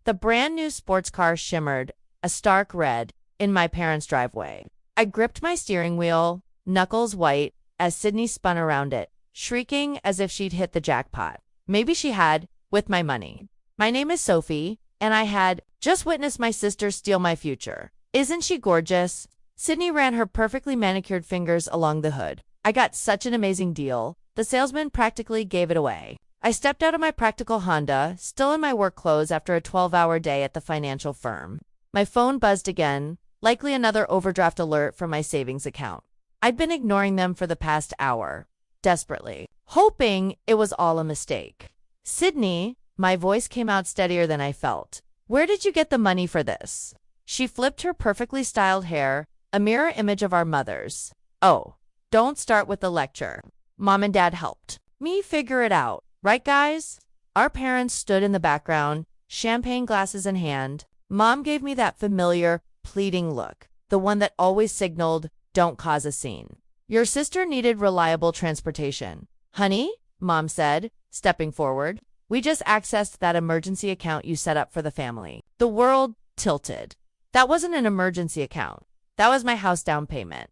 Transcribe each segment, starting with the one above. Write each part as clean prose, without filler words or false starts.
The brand new sports car shimmered, a stark red, in my parents' driveway. I gripped my steering wheel, knuckles white, as Sydney spun around it, shrieking as if she'd hit the jackpot. Maybe she had, with my money. My name is Sophie, and I had just witnessed my sister steal my future. Isn't she gorgeous? Sydney ran her perfectly manicured fingers along the hood. I got such an amazing deal. The salesman practically gave it away. I stepped out of my practical Honda, still in my work clothes after a 12-hour day at the financial firm. My phone buzzed again, likely another overdraft alert from my savings account. I'd been ignoring them for the past hour, desperately, hoping it was all a mistake. Sydney, my voice came out steadier than I felt. Where did you get the money for this? She flipped her perfectly styled hair, a mirror image of our mothers. Oh, don't start with the lecture. Mom and Dad helped me figure it out. Right, guys? Our parents stood in the background, champagne glasses in hand. Mom gave me that familiar, pleading look, the one that always signaled, don't cause a scene. Your sister needed reliable transportation. Honey, Mom said, stepping forward, we just accessed that emergency account you set up for the family. The world tilted. That wasn't an emergency account. That was my house down payment.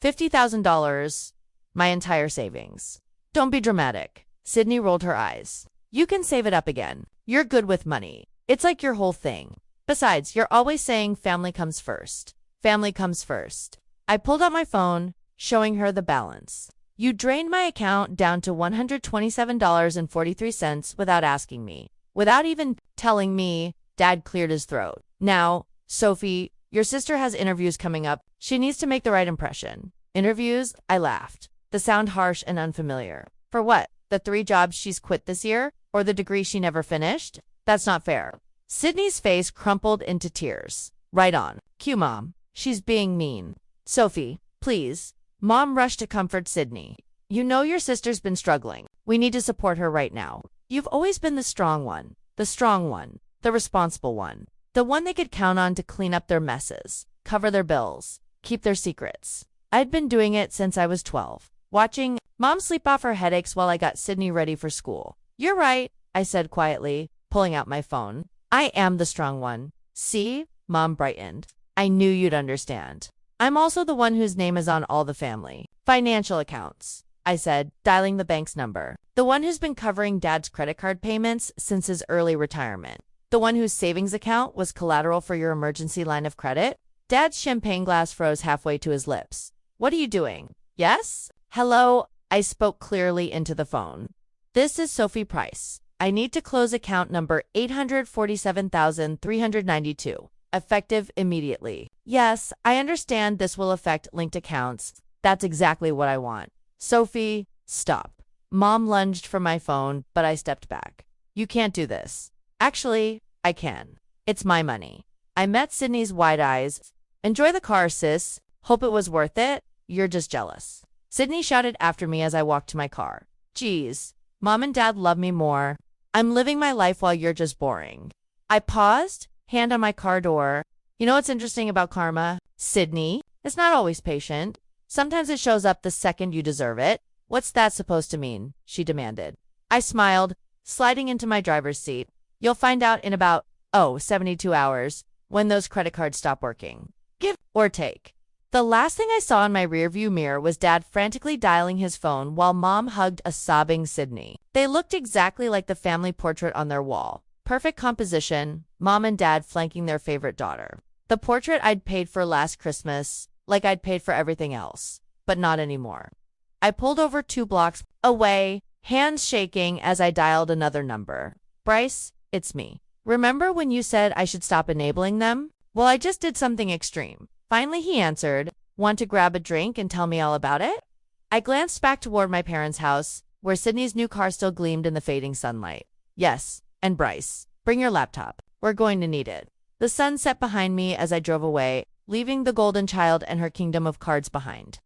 $50,000, my entire savings. Don't be dramatic. Sydney rolled her eyes. You can save it up again. You're good with money. It's like your whole thing. Besides, you're always saying family comes first. Family comes first. I pulled out my phone, showing her the balance. You drained my account down to $127.43 without asking me. Without even telling me. Dad cleared his throat. Now, Sophie, your sister has interviews coming up. She needs to make the right impression. Interviews? I laughed. The sound harsh and unfamiliar. For what? The 3 jobs she's quit this year? Or the degree she never finished? That's not fair. Sydney's face crumpled into tears. Right on. Cue Mom. She's being mean. Sophie, please. Mom rushed to comfort Sydney. You know your sister's been struggling. We need to support her right now. You've always been the strong one. The strong one. The responsible one. The one they could count on to clean up their messes, cover their bills, keep their secrets. I'd been doing it since I was 12. Watching Mom sleep off her headaches while I got Sydney ready for school. You're right, I said quietly, pulling out my phone. I am the strong one. See? Mom brightened. I knew you'd understand. I'm also the one whose name is on all the family financial accounts, I said, dialing the bank's number. The one who's been covering Dad's credit card payments since his early retirement. The one whose savings account was collateral for your emergency line of credit. Dad's champagne glass froze halfway to his lips. What are you doing? Yes? Hello? I spoke clearly into the phone. This is Sophie Price. I need to close account number 847,392. Effective immediately. Yes, I understand this will affect linked accounts. That's exactly what I want. Sophie, stop. Mom lunged for my phone, but I stepped back. You can't do this. Actually, I can. It's my money. I met Sydney's wide eyes. Enjoy the car, sis. Hope it was worth it. You're just jealous. Sydney shouted after me as I walked to my car. Geez, Mom and Dad love me more. I'm living my life while you're just boring. I paused, hand on my car door. You know what's interesting about karma? Sydney, it's not always patient. Sometimes it shows up the second you deserve it. What's that supposed to mean? She demanded. I smiled, sliding into my driver's seat. You'll find out in about, 72 hours, when those credit cards stop working. Give or take. The last thing I saw in my rearview mirror was Dad frantically dialing his phone while Mom hugged a sobbing Sydney. They looked exactly like the family portrait on their wall. Perfect composition, Mom and Dad flanking their favorite daughter. The portrait I'd paid for last Christmas, like I'd paid for everything else, but not anymore. I pulled over 2 blocks away, hands shaking as I dialed another number. Bryce, it's me. Remember when you said I should stop enabling them? Well, I just did something extreme. Finally, he answered. Want to grab a drink and tell me all about it? I glanced back toward my parents' house, where Sydney's new car still gleamed in the fading sunlight. Yes, and Bryce, bring your laptop. We're going to need it. The sun set behind me as I drove away, leaving the golden child and her kingdom of cards behind.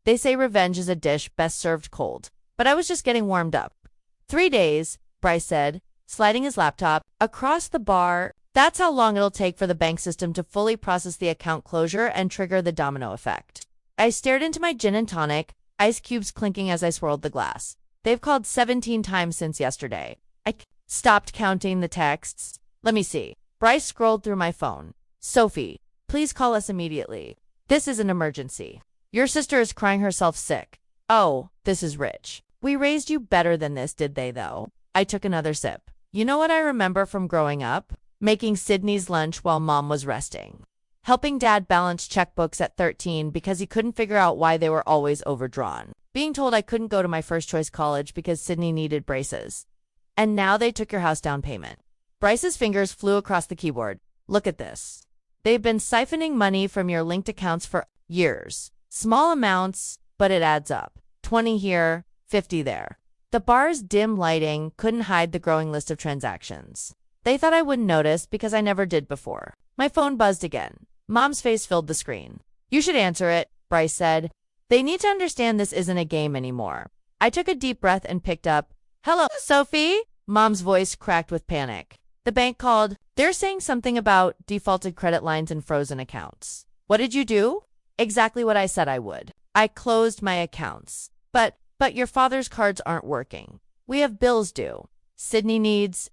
They say revenge is a dish best served cold, but I was just getting warmed up. 3 days, Bryce said, sliding his laptop across the bar. That's how long it'll take for the bank system to fully process the account closure and trigger the domino effect. I stared into my gin and tonic, ice cubes clinking as I swirled the glass. They've called 17 times since yesterday. I stopped counting the texts. Let me see. Bryce scrolled through my phone. Sophie, please call us immediately. This is an emergency. Your sister is crying herself sick. Oh, this is rich. We raised you better than this, did they though? I took another sip. You know what I remember from growing up? Making Sydney's lunch while mom was resting. Helping dad balance checkbooks at 13 because he couldn't figure out why they were always overdrawn. Being told I couldn't go to my first choice college because Sydney needed braces. And now they took your house down payment. Bryce's fingers flew across the keyboard. Look at this. They've been siphoning money from your linked accounts for years. Small amounts, but it adds up. 20 here, 50 there. The bar's dim lighting couldn't hide the growing list of transactions. They thought I wouldn't notice because I never did before. My phone buzzed again. Mom's face filled the screen. You should answer it, Bryce said. They need to understand this isn't a game anymore. I took a deep breath and picked up. Hello, Sophie? Mom's voice cracked with panic. The bank called. They're saying something about defaulted credit lines and frozen accounts. What did you do? Exactly what I said I would. I closed my accounts. But your father's cards aren't working. We have bills due. Sydney needs.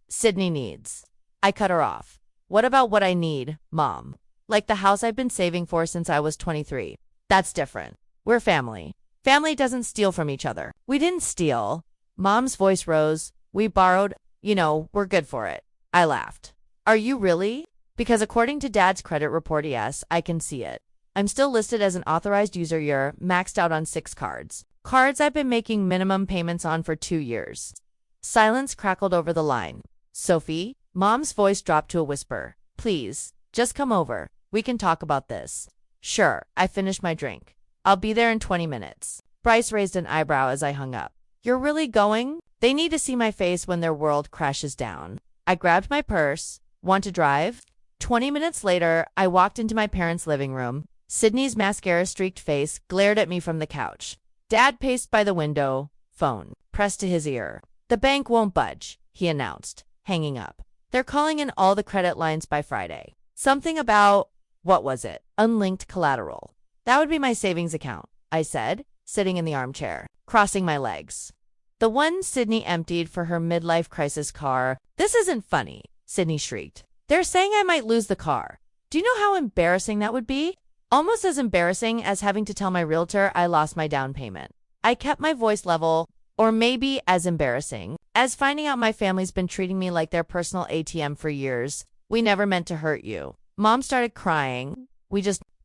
I cut her off. What about what I need, Mom? Like the house I've been saving for since I was 23. That's different. We're family. Family doesn't steal from each other. We didn't steal. Mom's voice rose. We borrowed. We're good for it. I laughed. Are you really? Because according to Dad's credit report, yes, I can see it. I'm still listed as an authorized user. You're maxed out on 6 cards. Cards I've been making minimum payments on for 2 years. Silence crackled over the line. Sophie, Mom's voice dropped to a whisper. Please, just come over. We can talk about this. Sure, I finished my drink. I'll be there in 20 minutes. Bryce raised an eyebrow as I hung up. You're really going? They need to see my face when their world crashes down. I grabbed my purse. Want to drive? 20 minutes later, I walked into my parents' living room. Sydney's mascara-streaked face glared at me from the couch. Dad paced by the window, phone pressed to his ear. The bank won't budge, he announced, hanging up. They're calling in all the credit lines by Friday. Something about, what was it? Unlinked collateral. That would be my savings account, I said, sitting in the armchair, crossing my legs. The one Sydney emptied for her midlife crisis car. This isn't funny, Sydney shrieked. They're saying I might lose the car. Do you know how embarrassing that would be? Almost as embarrassing as having to tell my realtor I lost my down payment. I kept my voice level, or maybe as embarrassing as finding out my family's been treating me like their personal ATM for years. We never meant to hurt you. Mom started crying.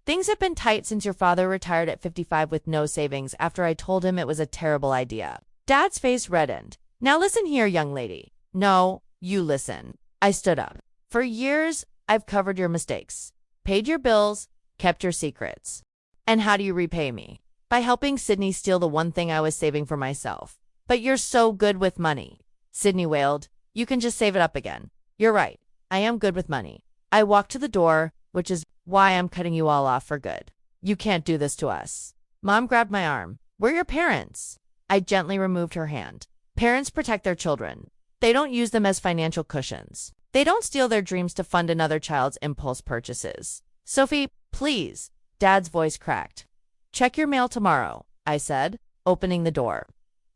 Things have been tight since your father retired at 55 with no savings after I told him it was a terrible idea. Dad's face reddened. Now listen here, young lady. No, you listen. I stood up. For years, I've covered your mistakes, paid your bills, kept your secrets. And how do you repay me? By helping Sydney steal the one thing I was saving for myself. But you're so good with money. Sydney wailed. You can just save it up again. You're right. I am good with money. I walked to the door, which is why I'm cutting you all off for good. You can't do this to us. Mom grabbed my arm. We're your parents. I gently removed her hand. Parents protect their children. They don't use them as financial cushions. They don't steal their dreams to fund another child's impulse purchases. Sophie, please. Dad's voice cracked. Check your mail tomorrow, I said, opening the door.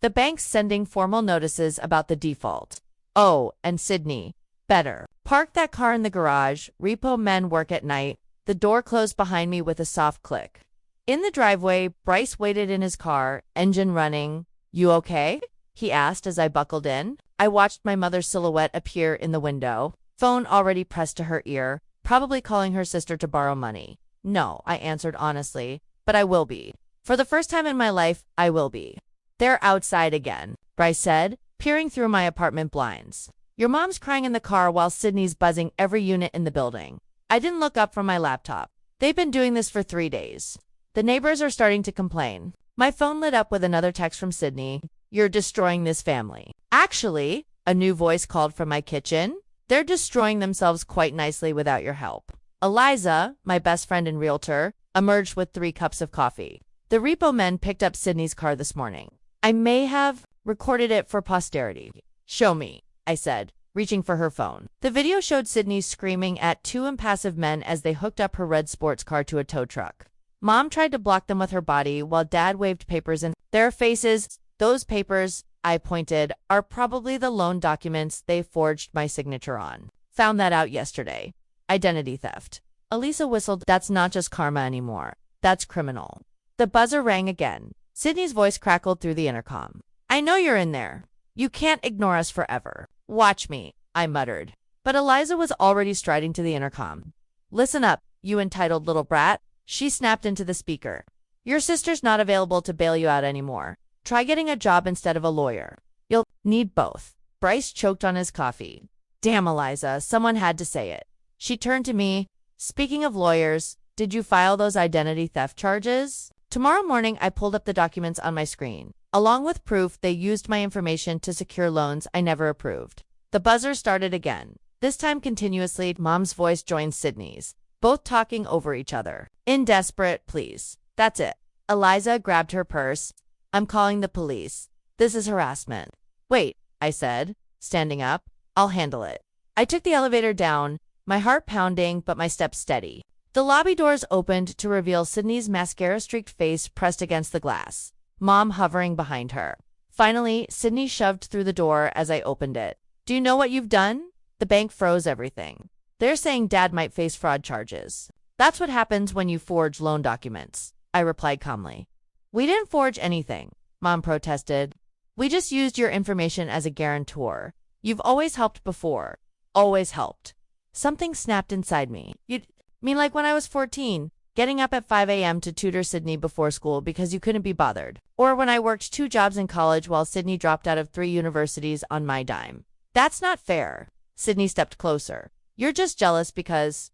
The bank's sending formal notices about the default. Oh, and Sydney. Better. Park that car in the garage. Repo men work at night. The door closed behind me with a soft click. In the driveway, Bryce waited in his car, engine running. You okay? He asked as I buckled in. I watched my mother's silhouette appear in the window, phone already pressed to her ear, probably calling her sister to borrow money. No, I answered honestly, but I will be. For the first time in my life, I will be. They're outside again, Bryce said, peering through my apartment blinds. Your mom's crying in the car while Sydney's buzzing every unit in the building. I didn't look up from my laptop. They've been doing this for 3 days. The neighbors are starting to complain. My phone lit up with another text from Sydney. You're destroying this family. Actually, a new voice called from my kitchen. They're destroying themselves quite nicely without your help. Eliza, my best friend and realtor, emerged with 3 cups of coffee. The repo men picked up Sydney's car this morning. I may have recorded it for posterity. Show me, I said, reaching for her phone. The video showed Sydney screaming at 2 impassive men as they hooked up her red sports car to a tow truck. Mom tried to block them with her body while Dad waved papers in their faces. Those papers, I pointed, are probably the loan documents they forged my signature on. Found that out yesterday. Identity theft. Elisa whistled. That's not just karma anymore. That's criminal. The buzzer rang again. Sydney's voice crackled through the intercom. I know you're in there. You can't ignore us forever. Watch me, I muttered. But Eliza was already striding to the intercom. Listen up, you entitled little brat. She snapped into the speaker. Your sister's not available to bail you out anymore. Try getting a job instead of a lawyer. You'll need both. Bryce choked on his coffee. Damn, Eliza, someone had to say it. She turned to me. Speaking of lawyers, did you file those identity theft charges? Tomorrow morning, I pulled up the documents on my screen. Along with proof, they used my information to secure loans I never approved. The buzzer started again. This time continuously, Mom's voice joined Sydney's, both talking over each other. In desperate, please. That's it. Eliza grabbed her purse. I'm calling the police. This is harassment. Wait, I said, standing up. I'll handle it. I took the elevator down, my heart pounding but my steps steady. The lobby doors opened to reveal Sydney's mascara-streaked face pressed against the glass, Mom hovering behind her. Finally, Sydney shoved through the door as I opened it. Do you know what you've done? The bank froze everything. They're saying Dad might face fraud charges. That's what happens when you forge loan documents, I replied calmly. We didn't forge anything, Mom protested. We just used your information as a guarantor. You've always helped before. Always helped. Something snapped inside me. You mean like when I was 14, getting up at 5 a.m. to tutor Sydney before school because you couldn't be bothered? Or when I worked 2 jobs in college while Sydney dropped out of 3 universities on my dime? That's not fair. Sydney stepped closer. You're just jealous because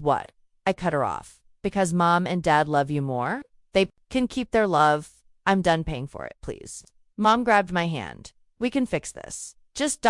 what? I cut her off. Because Mom and Dad love you more? They can keep their love. I'm done paying for it, please. Mom grabbed my hand. We can fix this. Just ...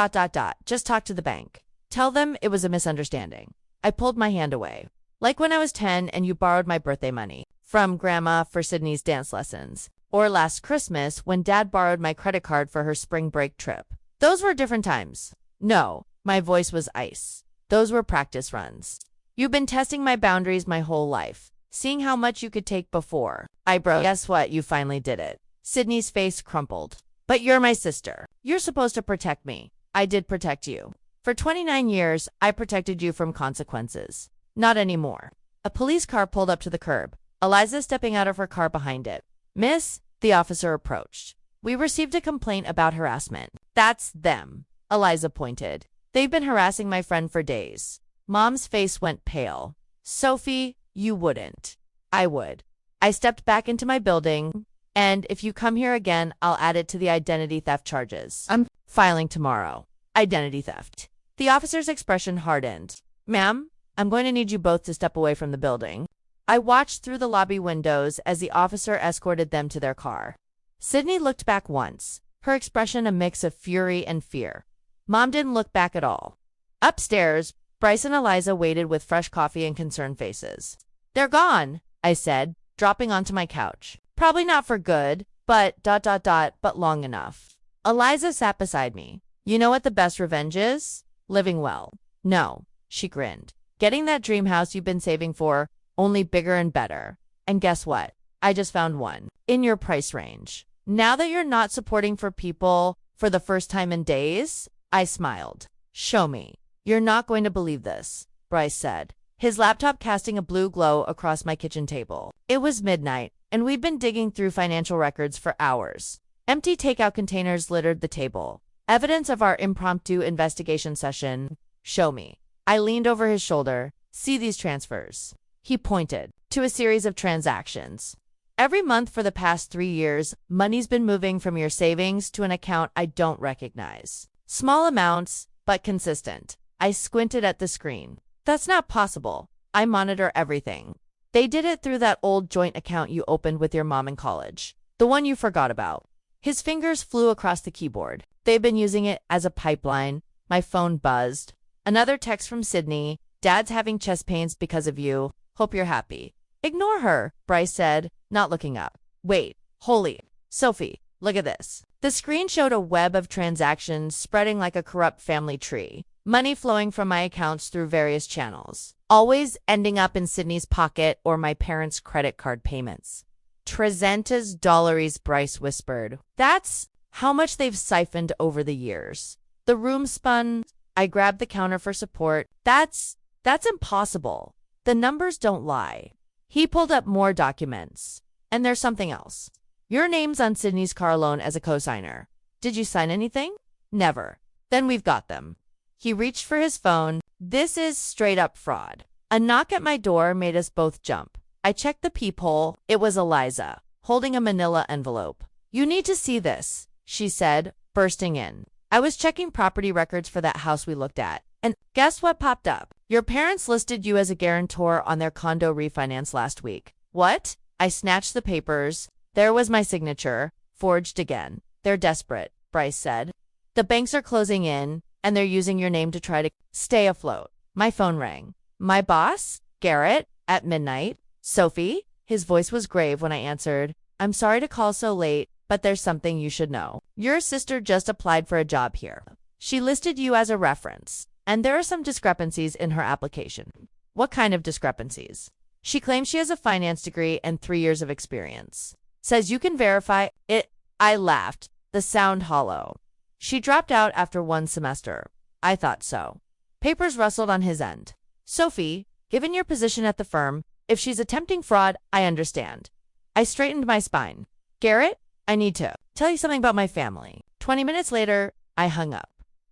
Just talk to the bank. Tell them it was a misunderstanding. I pulled my hand away. Like when I was 10 and you borrowed my birthday money from Grandma for Sydney's dance lessons. Or last Christmas when Dad borrowed my credit card for her spring break trip. Those were different times. No, my voice was ice. Those were practice runs. You've been testing my boundaries my whole life, seeing how much you could take before I broke. Guess what? You finally did it. Sydney's face crumpled. But you're my sister. You're supposed to protect me. I did protect you. For 29 years, I protected you from consequences. Not anymore. A police car pulled up to the curb, Eliza stepping out of her car behind it. Miss, the officer approached. We received a complaint about harassment. That's them. Eliza pointed. They've been harassing my friend for days. Mom's face went pale. Sophie, you wouldn't. I would. I stepped back into my building, and if you come here again, I'll add it to the identity theft charges. I'm filing tomorrow. Identity theft. The officer's expression hardened. Ma'am, I'm going to need you both to step away from the building. I watched through the lobby windows as the officer escorted them to their car. Sydney looked back once, her expression a mix of fury and fear. Mom didn't look back at all. Upstairs, Bryce and Eliza waited with fresh coffee and concerned faces. They're gone, I said, dropping onto my couch. Probably not for good, but ... but long enough. Eliza sat beside me. You know what the best revenge is? Living well. No, she grinned. Getting that dream house you've been saving for, only bigger and better. And guess what? I just found one. In your price range. Now that you're not supporting for people for the first time in days, I smiled. Show me. You're not going to believe this, Bryce said, his laptop casting a blue glow across my kitchen table. It was midnight, and we'd been digging through financial records for hours. Empty takeout containers littered the table. Evidence of our impromptu investigation session. Show me. I leaned over his shoulder. See these transfers. He pointed to a series of transactions. Every month for the past 3 years, money's been moving from your savings to an account I don't recognize. Small amounts, but consistent. I squinted at the screen. That's not possible. I monitor everything. They did it through that old joint account you opened with your mom in college. The one you forgot about. His fingers flew across the keyboard. They've been using it as a pipeline. My phone buzzed. Another text from Sydney. Dad's having chest pains because of you. Hope you're happy. Ignore her, Bryce said, not looking up. Wait, holy. Sophie, look at this. The screen showed a web of transactions spreading like a corrupt family tree. Money flowing from my accounts through various channels. Always ending up in Sydney's pocket or my parents' credit card payments. $300 dollaries, Bryce whispered. That's how much they've siphoned over the years. The room spun. I grabbed the counter for support. That's impossible. The numbers don't lie. He pulled up more documents. And there's something else. Your name's on Sydney's car loan as a cosigner. Did you sign anything? Never. Then we've got them. He reached for his phone. This is straight up fraud. A knock at my door made us both jump. I checked the peephole. It was Eliza, holding a manila envelope. You need to see this, she said, bursting in. I was checking property records for that house we looked at. And guess what popped up? Your parents listed you as a guarantor on their condo refinance last week. What? I snatched the papers. There was my signature, forged again. They're desperate, Bryce said. The banks are closing in, and they're using your name to try to stay afloat. My phone rang. My boss? Garrett? At midnight? Sophie? His voice was grave when I answered. I'm sorry to call so late, but there's something you should know. Your sister just applied for a job here. She listed you as a reference, and there are some discrepancies in her application. What kind of discrepancies? She claims she has a finance degree and 3 years of experience. Says you can verify it. I laughed, the sound hollow. She dropped out after 1 semester. I thought so. Papers rustled on his end. Sophie, given your position at the firm, if she's attempting fraud, I understand. I straightened my spine. Garrett, I need to tell you something about my family. 20 minutes later, I hung up.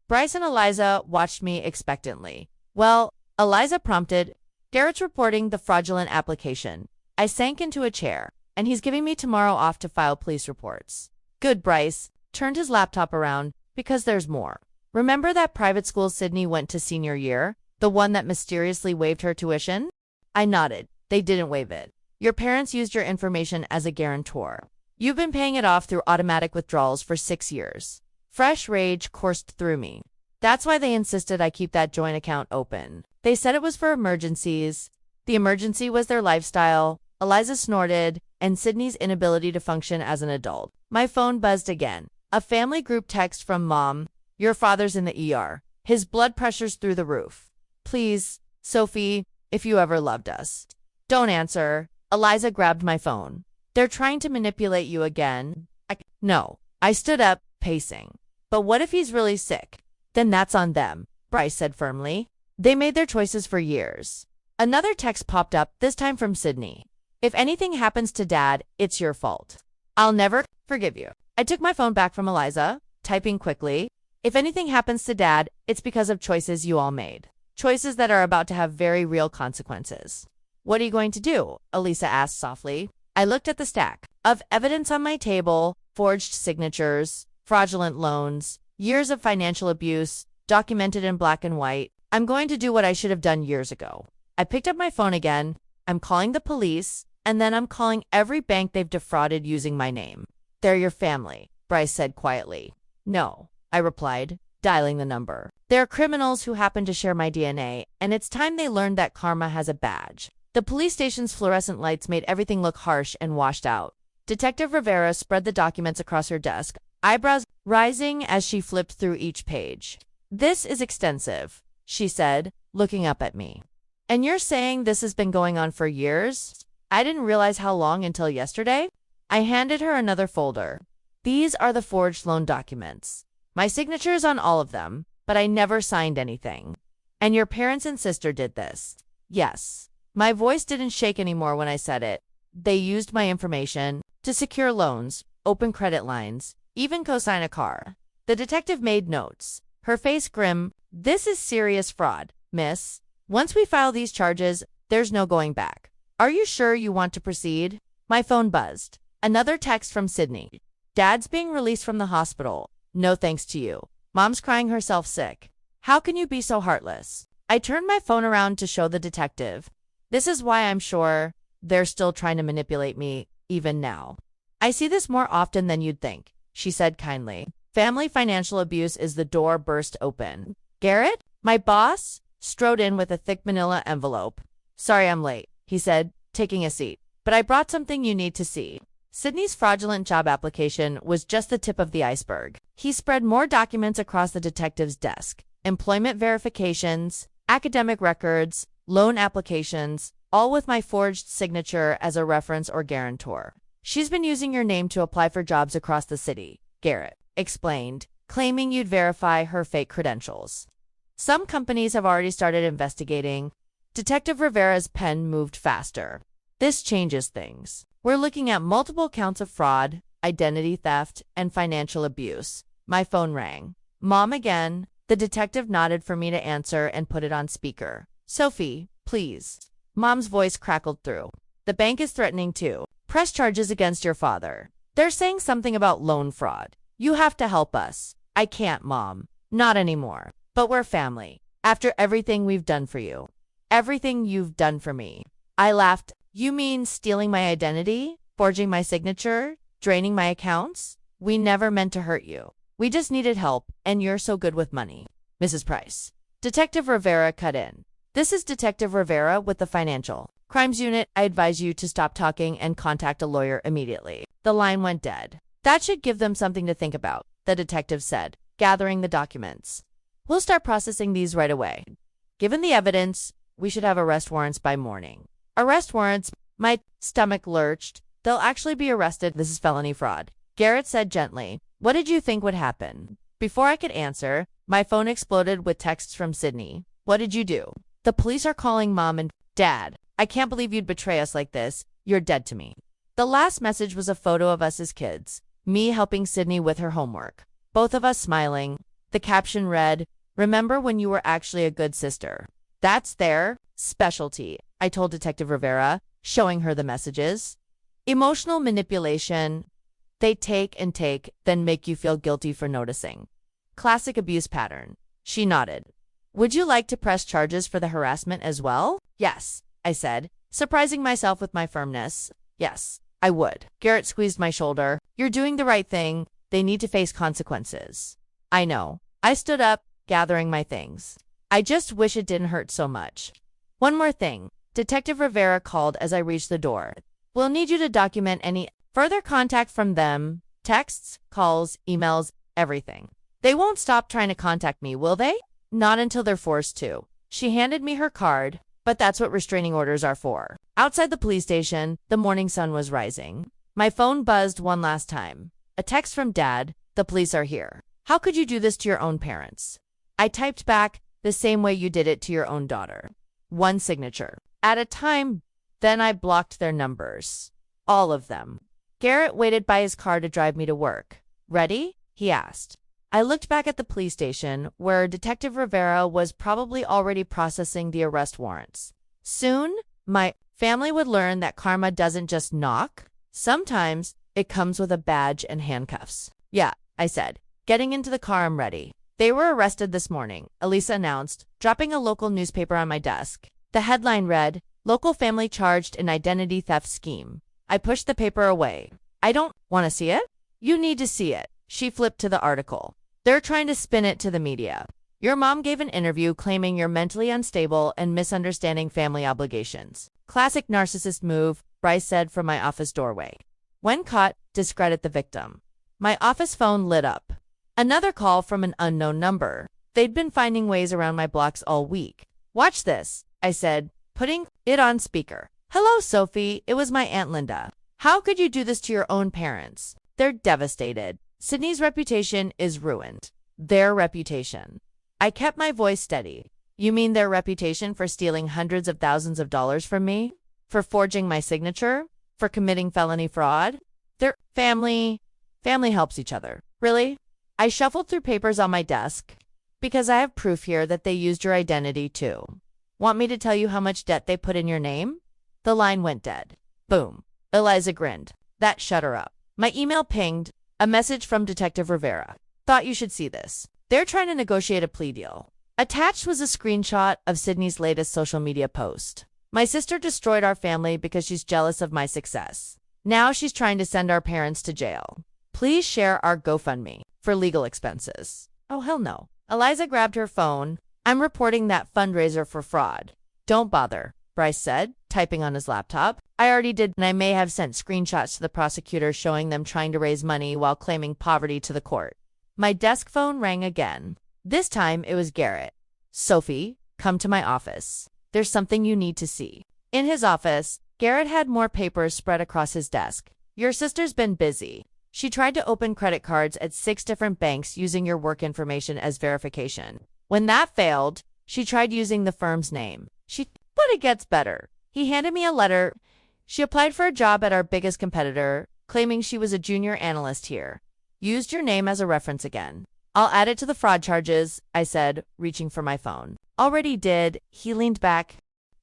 Bryce and Eliza watched me expectantly. Well, Eliza prompted, Garrett's reporting the fraudulent application. I sank into a chair, and he's giving me tomorrow off to file police reports. Good, Bryce turned his laptop around, because there's more. Remember that private school Sydney went to senior year? The one that mysteriously waived her tuition? I nodded. They didn't waive it. Your parents used your information as a guarantor. You've been paying it off through automatic withdrawals for 6 years. Fresh rage coursed through me. That's why they insisted I keep that joint account open. They said it was for emergencies. The emergency was their lifestyle. Eliza snorted, and Sydney's inability to function as an adult. My phone buzzed again. A family group text from Mom. Your father's in the ER. His blood pressure's through the roof. Please, Sophie, if you ever loved us. Don't answer. Eliza grabbed my phone. They're trying to manipulate you again. No. I stood up, pacing. But what if he's really sick? Then that's on them, Bryce said firmly. They made their choices for years. Another text popped up, this time from Sydney. If anything happens to Dad, it's your fault. I'll never forgive you. I took my phone back from Eliza, typing quickly. If anything happens to Dad, it's because of choices you all made. Choices that are about to have very real consequences. What are you going to do? Elisa asked softly. I looked at the stack of evidence on my table, forged signatures, fraudulent loans, years of financial abuse, documented in black and white. I'm going to do what I should have done years ago. I picked up my phone again. I'm calling the police, and then I'm calling every bank they've defrauded using my name. They're your family, Bryce said quietly. No, I replied, dialing the number. They're criminals who happen to share my DNA, and it's time they learned that karma has a badge. The police station's fluorescent lights made everything look harsh and washed out. Detective Rivera spread the documents across her desk, eyebrows rising as she flipped through each page. This is extensive, she said, looking up at me. And you're saying this has been going on for years? I didn't realize how long until yesterday. I handed her another folder. These are the forged loan documents. My signature is on all of them, but I never signed anything. And your parents and sister did this. Yes. My voice didn't shake anymore when I said it. They used my information to secure loans, open credit lines, even co-sign a car. The detective made notes, her face grim. This is serious fraud, miss. Once we file these charges, there's no going back. Are you sure you want to proceed? My phone buzzed. Another text from Sydney. Dad's being released from the hospital. No thanks to you. Mom's crying herself sick. How can you be so heartless? I turned my phone around to show the detective. This is why I'm sure they're still trying to manipulate me, even now. I see this more often than you'd think, she said kindly. Family financial abuse is the door burst open. Garrett, my boss, strode in with a thick manila envelope. Sorry I'm late, he said, taking a seat. But I brought something you need to see. Sydney's fraudulent job application was just the tip of the iceberg. He spread more documents across the detective's desk. Employment verifications, academic records, loan applications, all with my forged signature as a reference or guarantor. She's been using your name to apply for jobs across the city, Garrett explained, claiming you'd verify her fake credentials. Some companies have already started investigating. Detective Rivera's pen moved faster. This changes things. We're looking at multiple counts of fraud, identity theft, and financial abuse. My phone rang. Mom again. The detective nodded for me to answer and put it on speaker. Sophie, please. Mom's voice crackled through. The bank is threatening to press charges against your father. They're saying something about loan fraud. You have to help us. I can't, Mom. Not anymore. But we're family. After everything we've done for you. Everything you've done for me. I laughed. You mean stealing my identity? Forging my signature? Draining my accounts? We never meant to hurt you. We just needed help, and you're so good with money. Mrs. Price. Detective Rivera cut in. This is Detective Rivera with the Financial Crimes Unit. I advise you to stop talking and contact a lawyer immediately. The line went dead. That should give them something to think about, the detective said, gathering the documents. We'll start processing these right away. Given the evidence, we should have arrest warrants by morning. Arrest warrants? My stomach lurched. They'll actually be arrested. This is felony fraud. Garrett said gently. What did you think would happen? Before I could answer, my phone exploded with texts from Sydney. What did you do? The police are calling Mom and Dad. I can't believe you'd betray us like this. You're dead to me. The last message was a photo of us as kids. Me helping Sydney with her homework. Both of us smiling. The caption read, remember when you were actually a good sister. That's their specialty, I told Detective Rivera, showing her the messages. Emotional manipulation. They take and take, then make you feel guilty for noticing. Classic abuse pattern. She nodded. Would you like to press charges for the harassment as well? Yes, I said, surprising myself with my firmness. Yes, I would. Garrett squeezed my shoulder. You're doing the right thing. They need to face consequences. I know. I stood up, gathering my things. I just wish it didn't hurt so much. One more thing. Detective Rivera called as I reached the door. We'll need you to document any further contact from them. Texts, calls, emails, everything. They won't stop trying to contact me, will they? Not until they're forced to. She handed me her card, but that's what restraining orders are for. Outside the police station, the morning sun was rising. My phone buzzed one last time. A text from Dad. The police are here. How could you do this to your own parents? I typed back, the same way you did it to your own daughter. One signature at a time. Then I blocked their numbers. All of them. Garrett waited by his car to drive me to work. Ready? He asked. I looked back at the police station, where Detective Rivera was probably already processing the arrest warrants. Soon, my family would learn that karma doesn't just knock. Sometimes, it comes with a badge and handcuffs. Yeah, I said. Getting into the car, I'm ready. They were arrested this morning, Elisa announced, dropping a local newspaper on my desk. The headline read, Local Family Charged in Identity Theft Scheme. I pushed the paper away. I don't want to see it? You need to see it. She flipped to the article. They're trying to spin it to the media. Your mom gave an interview claiming you're mentally unstable and misunderstanding family obligations. Classic narcissist move, Bryce said from my office doorway. When caught, discredit the victim. My office phone lit up. Another call from an unknown number. They'd been finding ways around my blocks all week. Watch this, I said, putting it on speaker. Hello, Sophie. It was my Aunt Linda. How could you do this to your own parents? They're devastated. Sydney's reputation is ruined. Their reputation. I kept my voice steady. You mean their reputation for stealing hundreds of thousands of dollars from me? For forging my signature? For committing felony fraud? Their family helps each other. Really? I shuffled through papers on my desk. Because I have proof here that they used your identity too. Want me to tell you how much debt they put in your name? The line went dead. Boom. Eliza grinned. That shut her up. My email pinged. A message from Detective Rivera. Thought you should see this. They're trying to negotiate a plea deal. Attached was a screenshot of Sydney's latest social media post. My sister destroyed our family because she's jealous of my success. Now she's trying to send our parents to jail. Please share our GoFundMe for legal expenses. Oh, hell no. Eliza grabbed her phone. I'm reporting that fundraiser for fraud. Don't bother, Bryce said, typing on his laptop. I already did, and I may have sent screenshots to the prosecutor showing them trying to raise money while claiming poverty to the court. My desk phone rang again. This time it was Garrett. Sophie, come to my office. There's something you need to see. In his office, Garrett had more papers spread across his desk. Your sister's been busy. She tried to open credit cards at 6 different banks using your work information as verification. When that failed, she tried using the firm's name. But it gets better. He handed me a letter. She applied for a job at our biggest competitor, claiming she was a junior analyst here. Used your name as a reference again. I'll add it to the fraud charges, I said, reaching for my phone. Already did, he leaned back.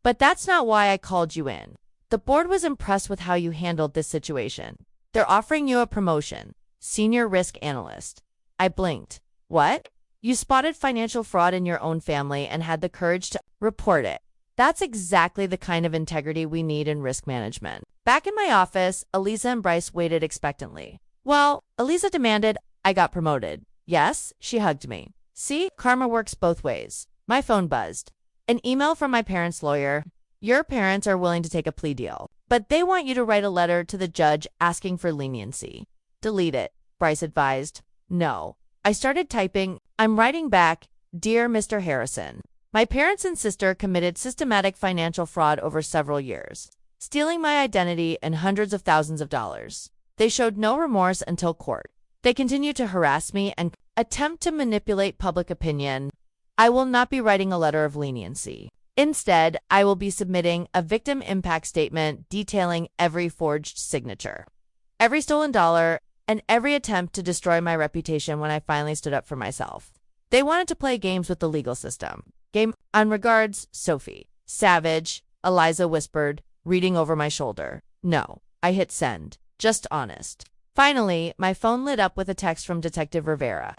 But that's not why I called you in. The board was impressed with how you handled this situation. They're offering you a promotion, senior risk analyst. I blinked. What? You spotted financial fraud in your own family and had the courage to report it. That's exactly the kind of integrity we need in risk management. Back in my office, Eliza and Bryce waited expectantly. Well, Eliza demanded, I got promoted. Yes, she hugged me. See, karma works both ways. My phone buzzed. An email from my parents' lawyer. Your parents are willing to take a plea deal, but they want you to write a letter to the judge asking for leniency. Delete it, Bryce advised. No. I started typing. I'm writing back, Dear Mr. Harrison. My parents and sister committed systematic financial fraud over several years, stealing my identity and hundreds of thousands of dollars. They showed no remorse until court. They continue to harass me and attempt to manipulate public opinion. I will not be writing a letter of leniency. Instead, I will be submitting a victim impact statement detailing every forged signature, every stolen dollar, and every attempt to destroy my reputation when I finally stood up for myself. They wanted to play games with the legal system. Game on regards, Sophie. Savage, Eliza whispered, reading over my shoulder. No. I hit send. Just honest. Finally, my phone lit up with a text from Detective Rivera.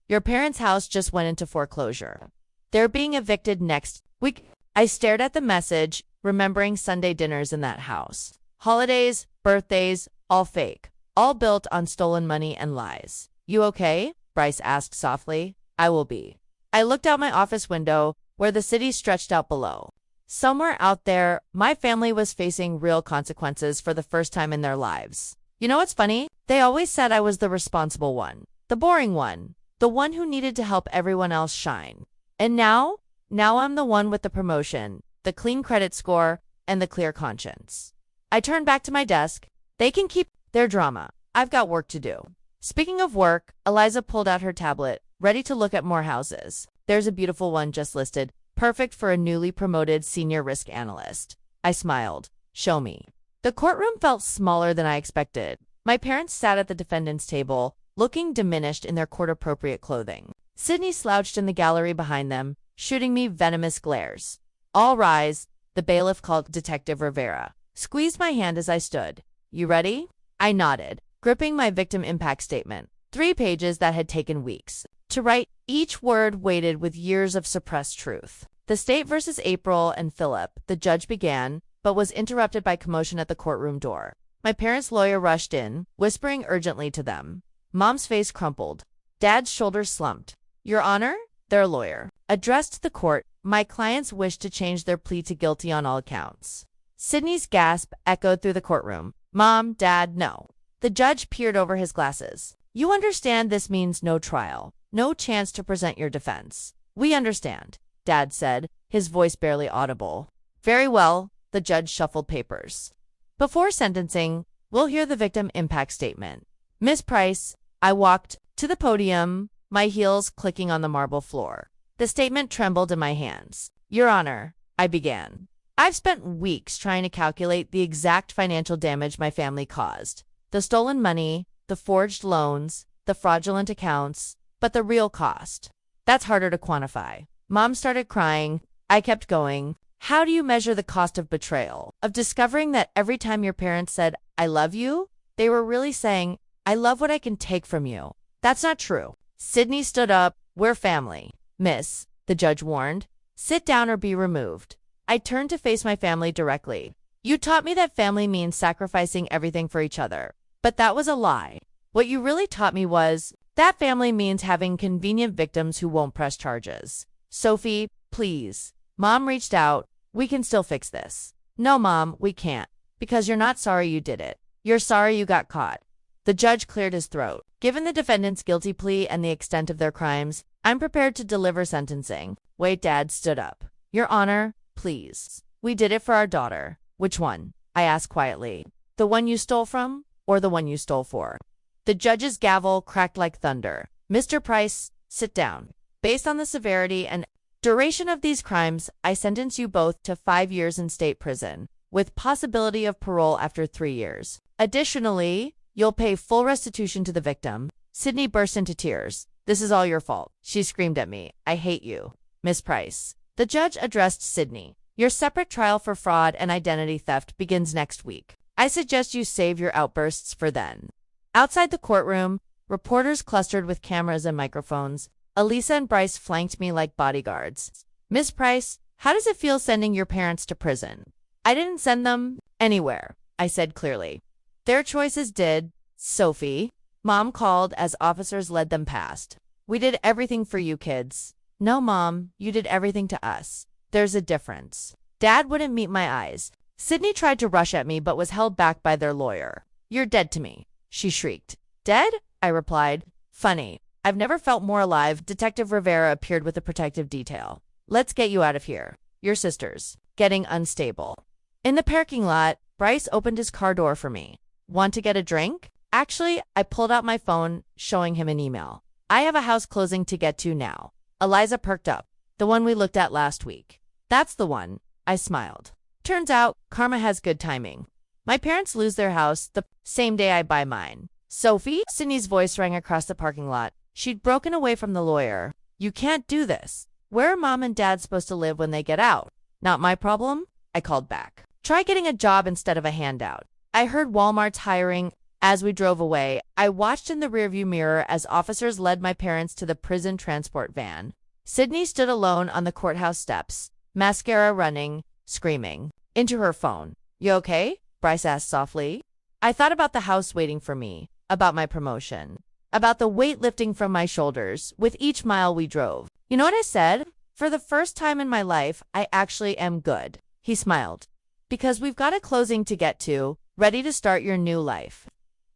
Your parents' house just went into foreclosure. They're being evicted next week. I stared at the message, remembering Sunday dinners in that house. Holidays, birthdays, all fake. All built on stolen money and lies. You okay? Bryce asked softly. I will be. I looked out my office window, where the city stretched out below. Somewhere out there, my family was facing real consequences for the first time in their lives. You know what's funny? They always said I was the responsible one, the boring one, the one who needed to help everyone else shine. And now I'm the one with the promotion, the clean credit score, and the clear conscience. I turned back to my desk. They can keep their drama. I've got work to do. Speaking of work, Eliza pulled out her tablet, ready to look at more houses. There's a beautiful one just listed, perfect for a newly promoted senior risk analyst. I smiled. Show me. The courtroom felt smaller than I expected. My parents sat at the defendant's table, looking diminished in their court-appropriate clothing. Sydney slouched in the gallery behind them, shooting me venomous glares. All rise, the bailiff called Detective Rivera. Squeezed my hand as I stood. You ready? I nodded, gripping my victim impact statement. 3 pages that had taken weeks to write, each word weighted with years of suppressed truth. The state versus April and Philip, the judge began, but was interrupted by commotion at the courtroom door. My parents' lawyer rushed in, whispering urgently to them. Mom's face crumpled. Dad's shoulders slumped. Your Honor, their lawyer addressed to the court. My clients wish to change their plea to guilty on all accounts. Sydney's gasp echoed through the courtroom. Mom, Dad, no. The judge peered over his glasses. You understand this means no trial, no chance to present your defense. We understand, Dad said, his voice barely audible. Very well, the judge shuffled papers. Before sentencing, we'll hear the victim impact statement. Miss Price, I walked to the podium, my heels clicking on the marble floor. The statement trembled in my hands. Your Honor, I began. I've spent weeks trying to calculate the exact financial damage my family caused. The stolen money, the forged loans, the fraudulent accounts, but the real cost. That's harder to quantify. Mom started crying. I kept going. How do you measure the cost of betrayal? Of discovering that every time your parents said, I love you, they were really saying, I love what I can take from you. That's not true. Sydney stood up. We're family. Miss, the judge warned. Sit down or be removed. I turned to face my family directly. You taught me that family means sacrificing everything for each other. But that was a lie. What you really taught me was that family means having convenient victims who won't press charges. Sophie, please. Mom reached out. We can still fix this. No, Mom, we can't. Because you're not sorry you did it. You're sorry you got caught. The judge cleared his throat. Given the defendant's guilty plea and the extent of their crimes, I'm prepared to deliver sentencing. Wait, Dad stood up. Your Honor, please. We did it for our daughter. Which one? I asked quietly. The one you stole from, or the one you stole for? The judge's gavel cracked like thunder. Mr. Price, sit down. Based on the severity and duration of these crimes, I sentence you both to 5 years in state prison, with possibility of parole after 3 years. Additionally, you'll pay full restitution to the victim. Sydney burst into tears. This is all your fault. She screamed at me. I hate you, Miss Price. The judge addressed Sydney. Your separate trial for fraud and identity theft begins next week. I suggest you save your outbursts for then. Outside the courtroom, reporters clustered with cameras and microphones. Elisa and Bryce flanked me like bodyguards. Miss Price, how does it feel sending your parents to prison? I didn't send them anywhere, I said clearly. Their choices did, Sophie. Mom called as officers led them past. We did everything for you kids. No, Mom, you did everything to us. There's a difference. Dad wouldn't meet my eyes. Sydney tried to rush at me but was held back by their lawyer. You're dead to me, she shrieked. Dead? I replied. Funny. I've never felt more alive. Detective Rivera appeared with a protective detail. Let's get you out of here. Your sisters. Getting unstable. In the parking lot, Bryce opened his car door for me. Want to get a drink? Actually, I pulled out my phone, showing him an email. I have a house closing to get to now. Eliza perked up. The one we looked at last week. That's the one. I smiled. Turns out, karma has good timing. My parents lose their house the same day I buy mine. Sophie? Sydney's voice rang across the parking lot. She'd broken away from the lawyer. You can't do this. Where are Mom and Dad supposed to live when they get out? Not my problem, I called back. Try getting a job instead of a handout. I heard Walmart's hiring. As we drove away, I watched in the rearview mirror as officers led my parents to the prison transport van. Sydney stood alone on the courthouse steps, mascara running, screaming into her phone. You okay? Bryce asked softly. I thought about the house waiting for me, about my promotion, about the weight lifting from my shoulders with each mile we drove. You know what I said? For the first time in my life, I actually am good. He smiled. Because we've got a closing to get to, ready to start your new life.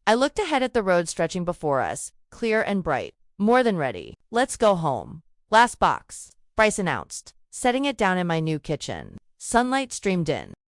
I looked ahead at the road stretching before us, clear and bright. More than ready. Let's go home. Last box, Bryce announced, setting it down in my new kitchen. Sunlight streamed in.